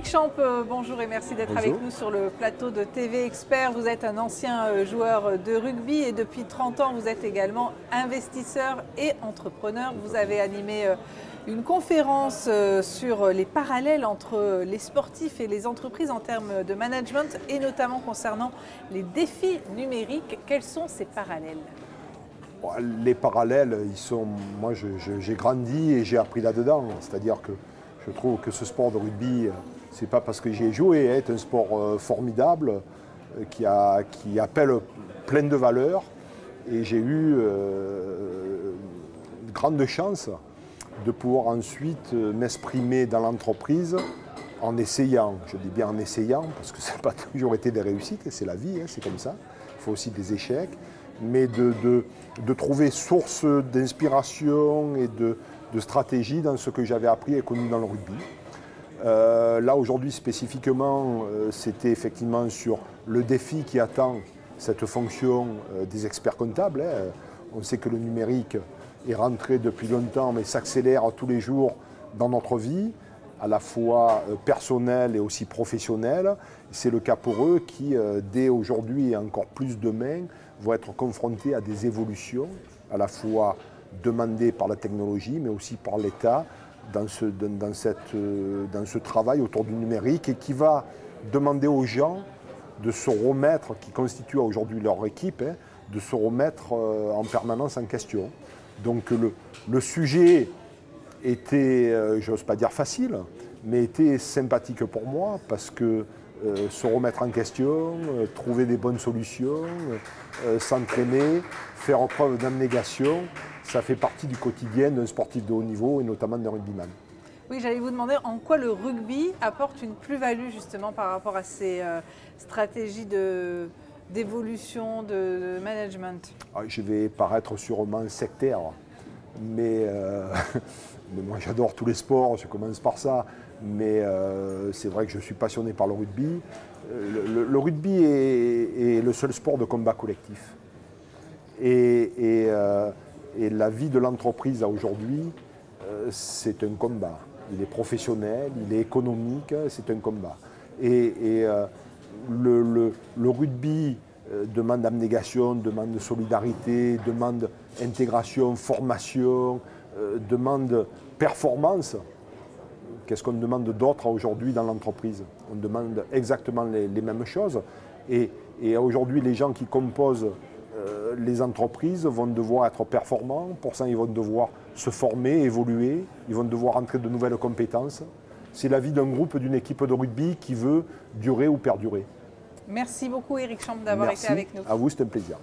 Éric Champ, bonjour et merci d'être avec nous sur le plateau de TV Expert. Vous êtes un ancien joueur de rugby et depuis 30 ans, vous êtes également investisseur et entrepreneur. Vous avez animé une conférence sur les parallèles entre les sportifs et les entreprises en termes de management et notamment concernant les défis numériques. Quels sont ces parallèles ? Les parallèles, ils sont. Moi, j'ai grandi et j'ai appris là-dedans. C'est-à-dire que je trouve que ce sport de rugby, c'est pas parce que j'y ai joué, est un sport formidable qui appelle plein de valeurs. Et j'ai eu une grande chance de pouvoir ensuite m'exprimer dans l'entreprise en essayant. Je dis bien en essayant parce que ça n'a pas toujours été des réussites, c'est la vie, c'est comme ça. Il faut aussi des échecs. Mais de trouver source d'inspiration et de stratégie dans ce que j'avais appris et connu dans le rugby. Là, aujourd'hui, spécifiquement, c'était effectivement sur le défi qui attend cette fonction des experts comptables. On sait que le numérique est rentré depuis longtemps, mais s'accélère tous les jours dans notre vie, à la fois personnelle et aussi professionnelle. C'est le cas pour eux qui, dès aujourd'hui et encore plus demain, vont être confrontés à des évolutions, à la fois demandées par la technologie, mais aussi par l'État, dans ce travail autour du numérique et qui va demander aux gens de se remettre, qui constituent aujourd'hui leur équipe, de se remettre en permanence en question. Donc le sujet était, j'ose pas dire facile, mais était sympathique pour moi parce que se remettre en question, trouver des bonnes solutions, s'entraîner, faire preuve d'abnégation, ça fait partie du quotidien d'un sportif de haut niveau et notamment d'un rugbyman. Oui, j'allais vous demander en quoi le rugby apporte une plus-value justement par rapport à ces stratégies d'évolution, de management. Je vais paraître sûrement sectaire, mais moi j'adore tous les sports, je commence par ça. Mais c'est vrai que je suis passionné par le rugby. Le rugby est le seul sport de combat collectif. Et la vie de l'entreprise aujourd'hui, c'est un combat. Il est professionnel, il est économique, c'est un combat. Et le rugby demande abnégation, demande solidarité, demande intégration, formation, demande performance. Qu'est-ce qu'on demande d'autre aujourd'hui dans l'entreprise? On demande exactement les mêmes choses. Et aujourd'hui, les gens qui composent les entreprises vont devoir être performants. Pour ça, ils vont devoir se former, évoluer. Ils vont devoir entrer de nouvelles compétences. C'est la vie d'un groupe, d'une équipe de rugby qui veut durer ou perdurer. Merci beaucoup, Éric Champ, d'avoir été avec nous. À vous, c'était un plaisir.